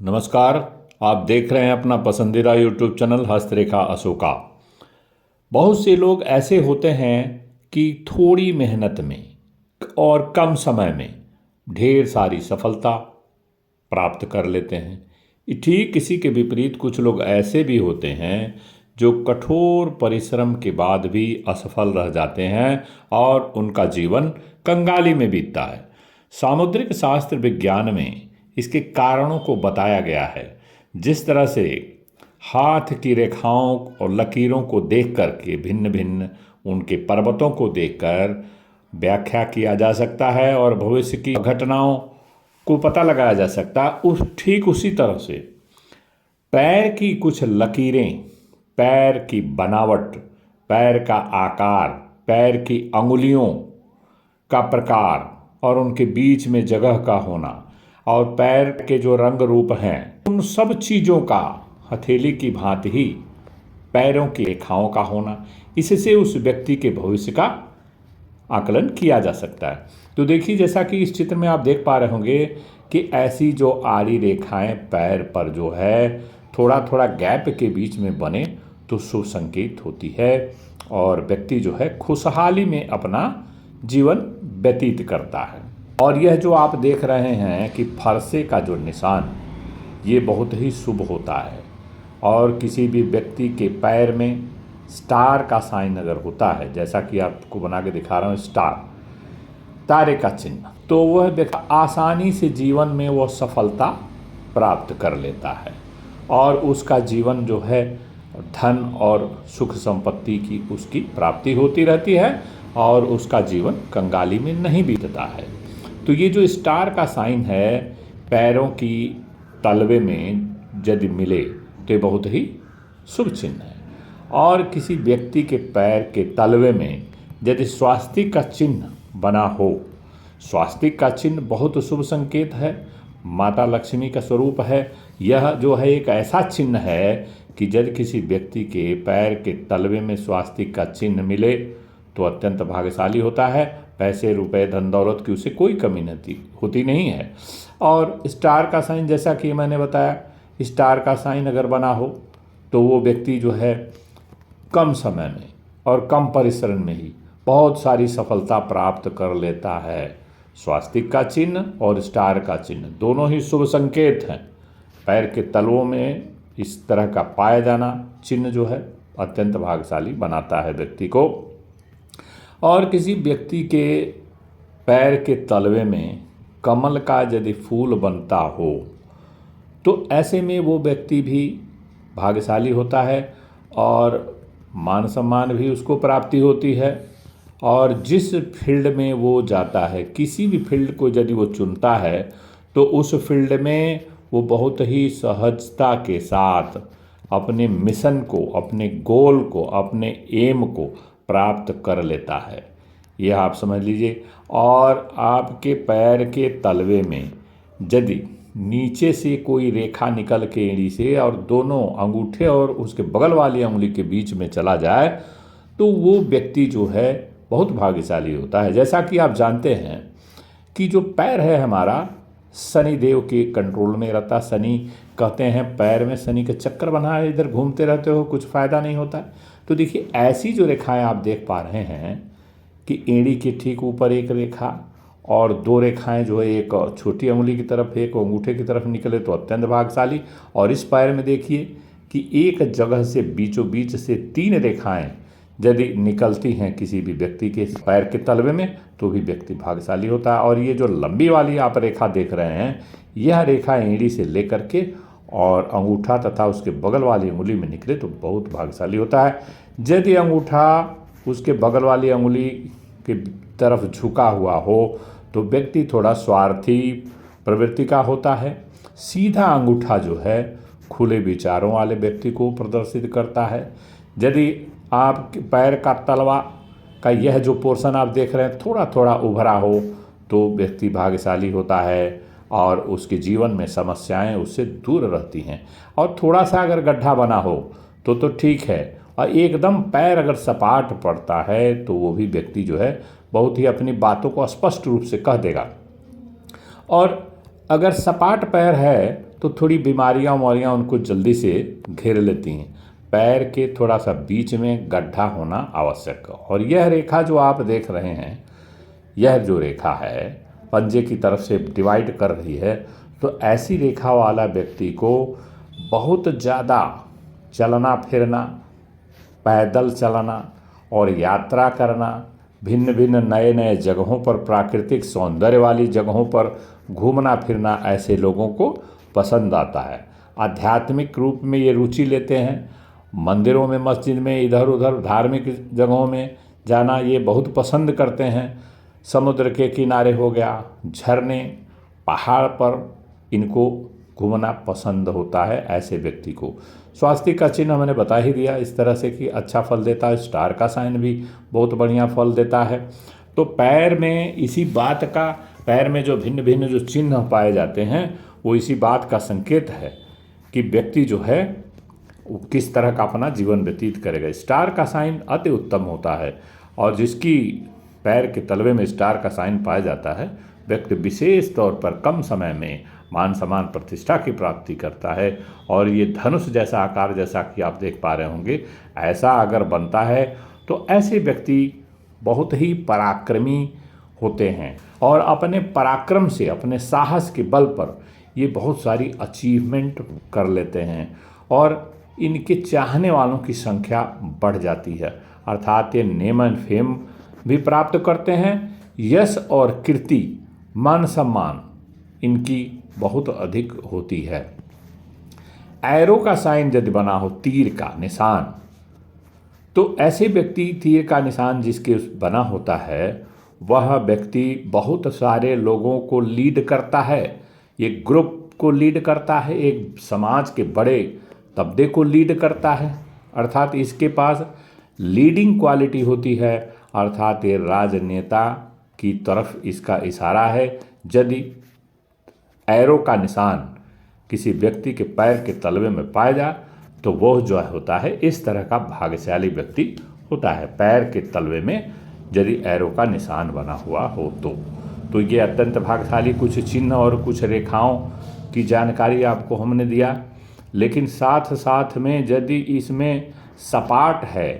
नमस्कार। आप देख रहे हैं अपना पसंदीदा यूट्यूब चैनल हस्तरेखा अशोका। बहुत से लोग ऐसे होते हैं कि थोड़ी मेहनत में और कम समय में ढेर सारी सफलता प्राप्त कर लेते हैं। ठीक किसी के विपरीत कुछ लोग ऐसे भी होते हैं जो कठोर परिश्रम के बाद भी असफल रह जाते हैं और उनका जीवन कंगाली में बीतता है। सामुद्रिक शास्त्र विज्ञान में इसके कारणों को बताया गया है। जिस तरह से हाथ की रेखाओं और लकीरों को देख कर के भिन्न भिन्न उनके पर्वतों को देखकर व्याख्या किया जा सकता है और भविष्य की घटनाओं को पता लगाया जा सकता है, ठीक उसी तरह से पैर की कुछ लकीरें, पैर की बनावट, पैर का आकार, पैर की अंगुलियों का प्रकार और उनके बीच में जगह का होना और पैर के जो रंग रूप हैं, उन सब चीज़ों का हथेली की भांति ही पैरों की रेखाओं का होना, इससे उस व्यक्ति के भविष्य का आकलन किया जा सकता है। तो देखिए, जैसा कि इस चित्र में आप देख पा रहे होंगे कि ऐसी जो आड़ी रेखाएं पैर पर जो है थोड़ा थोड़ा गैप के बीच में बने तो शुभ संकेत होती है और व्यक्ति जो है खुशहाली में अपना जीवन व्यतीत करता है। और यह जो आप देख रहे हैं कि फरसे का जो निशान, ये बहुत ही शुभ होता है। और किसी भी व्यक्ति के पैर में स्टार का साइन अगर होता है, जैसा कि आपको बना के दिखा रहा हूँ, स्टार, तारे का चिन्ह, तो वह व्यक्ति आसानी से जीवन में वह सफलता प्राप्त कर लेता है और उसका जीवन जो है धन और सुख संपत्ति की उसकी प्राप्ति होती रहती है और उसका जीवन कंगाली में नहीं बीतता है। तो ये जो स्टार का साइन है पैरों की तलवे में यदि मिले तो ये बहुत ही शुभ चिन्ह है। और किसी व्यक्ति के पैर के तलवे में यदि स्वास्तिक का चिन्ह बना हो, स्वास्तिक का चिन्ह बहुत शुभ संकेत है, माता लक्ष्मी का स्वरूप है। यह जो है एक ऐसा चिन्ह है कि यदि किसी व्यक्ति के पैर के तलवे में स्वास्तिक का चिन्ह मिले तो अत्यंत भाग्यशाली होता है। पैसे, रुपए, धन दौलत की उसे कोई कमी नहीं होती नहीं है। और स्टार का साइन, जैसा कि मैंने बताया, स्टार का साइन अगर बना हो तो वो व्यक्ति जो है कम समय में और कम परिश्रम में ही बहुत सारी सफलता प्राप्त कर लेता है। स्वास्तिक का चिन्ह और स्टार का चिन्ह दोनों ही शुभ संकेत हैं। पैर के तलवों में इस तरह का पाया जाना चिन्ह जो है अत्यंत भाग्यशाली बनाता है व्यक्ति को। और किसी व्यक्ति के पैर के तलवे में कमल का यदि फूल बनता हो तो ऐसे में वो व्यक्ति भी भाग्यशाली होता है और मान सम्मान भी उसको प्राप्ति होती है। और जिस फील्ड में वो जाता है, किसी भी फील्ड को यदि वो चुनता है तो उस फील्ड में वो बहुत ही सहजता के साथ अपने मिशन को, अपने गोल को, अपने एम को प्राप्त कर लेता है। यह आप समझ लीजिए। और आपके पैर के तलवे में यदि नीचे से कोई रेखा निकल के एड़ी से और दोनों अंगूठे और उसके बगल वाली उंगली के बीच में चला जाए तो वो व्यक्ति जो है बहुत भाग्यशाली होता है। जैसा कि आप जानते हैं कि जो पैर है हमारा शनि देव के कंट्रोल में रहता। शनि कहते हैं पैर में शनि का चक्कर बना है, इधर घूमते रहते हो, कुछ फ़ायदा नहीं होता है। तो देखिए, ऐसी जो रेखाएं आप देख पा रहे हैं कि एड़ी के ठीक ऊपर एक रेखा और दो रेखाएं जो है, एक छोटी उंगली की तरफ, एक अंगूठे की तरफ निकले तो अत्यंत भाग्यशाली। और इस पैर में देखिए कि एक जगह से बीचों बीच से 3 रेखाएं यदि निकलती हैं किसी भी व्यक्ति के पैर के तलवे में तो भी व्यक्ति भाग्यशाली होता है। और ये जो लंबी वाली आप रेखा देख रहे हैं, यह रेखा एड़ी से लेकर के और अंगूठा तथा उसके बगल वाली उंगली में निकले तो बहुत भाग्यशाली होता है। यदि अंगूठा उसके बगल वाली उंगली की तरफ झुका हुआ हो तो व्यक्ति थोड़ा स्वार्थी प्रवृत्ति का होता है। सीधा अंगूठा जो है खुले विचारों वाले व्यक्ति को प्रदर्शित करता है। यदि आप पैर का तलवा का यह जो पोर्शन आप देख रहे हैं थोड़ा थोड़ा उभरा हो तो व्यक्ति भाग्यशाली होता है और उसके जीवन में समस्याएं उससे दूर रहती हैं। और थोड़ा सा अगर गड्ढा बना हो तो ठीक है, और एकदम पैर अगर सपाट पड़ता है तो वो भी व्यक्ति जो है बहुत ही अपनी बातों को स्पष्ट रूप से कह देगा। और अगर सपाट पैर है तो थोड़ी बीमारियाँ उमारियाँ उनको जल्दी से घेर लेती हैं। पैर के थोड़ा सा बीच में गड्ढा होना आवश्यक है। और यह रेखा जो आप देख रहे हैं, यह जो रेखा है पंजे की तरफ से डिवाइड कर रही है, तो ऐसी रेखा वाला व्यक्ति को बहुत ज़्यादा चलना फिरना, पैदल चलना और यात्रा करना, भिन्न भिन्न नए नए जगहों पर, प्राकृतिक सौंदर्य वाली जगहों पर घूमना फिरना ऐसे लोगों को पसंद आता है। आध्यात्मिक रूप में ये रुचि लेते हैं, मंदिरों में, मस्जिद में, इधर उधर धार्मिक जगहों में जाना ये बहुत पसंद करते हैं। समुद्र के किनारे हो गया, झरने, पहाड़ पर इनको घूमना पसंद होता है ऐसे व्यक्ति को। स्वास्थ्य का चिन्ह मैंने बता ही दिया इस तरह से कि अच्छा फल देता है। स्टार का साइन भी बहुत बढ़िया फल देता है। तो पैर में इसी बात का, पैर में जो भिन्न भिन्न जो चिन्ह पाए जाते हैं वो इसी बात का संकेत है कि व्यक्ति जो है वो किस तरह का अपना जीवन व्यतीत करेगा। स्टार का साइन अति उत्तम होता है और जिसकी पैर के तलवे में स्टार का साइन पाया जाता है, व्यक्ति विशेष तौर पर कम समय में मान सम्मान प्रतिष्ठा की प्राप्ति करता है। और ये धनुष जैसा आकार, जैसा कि आप देख पा रहे होंगे, ऐसा अगर बनता है तो ऐसे व्यक्ति बहुत ही पराक्रमी होते हैं और अपने पराक्रम से, अपने साहस के बल पर ये बहुत सारी अचीवमेंट कर लेते हैं और इनके चाहने वालों की संख्या बढ़ जाती है। अर्थात ये नेम एंड फेम भी प्राप्त करते हैं। यश और कीर्ति, मान सम्मान इनकी बहुत अधिक होती है। एरो का साइन यदि बना हो, तीर का निशान, तो ऐसे व्यक्ति, तीर का निशान जिसके बना होता है, वह व्यक्ति बहुत सारे लोगों को लीड करता है, एक ग्रुप को लीड करता है, एक समाज के बड़े तबके को लीड करता है। अर्थात इसके पास लीडिंग क्वालिटी होती है, अर्थात ये राजनेता की तरफ इसका इशारा है। यदि एरो का निशान किसी व्यक्ति के पैर के तलवे में पाया जाए तो वह जो होता है इस तरह का भाग्यशाली व्यक्ति होता है। पैर के तलवे में यदि एरो का निशान बना हुआ हो तो ये अत्यंत भाग्यशाली कुछ चिन्ह और कुछ रेखाओं की जानकारी आपको हमने दिया। लेकिन साथ साथ में यदि इसमें सपाट है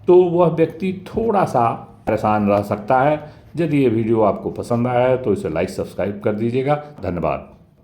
तो वह व्यक्ति थोड़ा सा परेशान रह सकता है। यदि ये वीडियो आपको पसंद आया है तो इसे लाइक सब्सक्राइब कर दीजिएगा। धन्यवाद।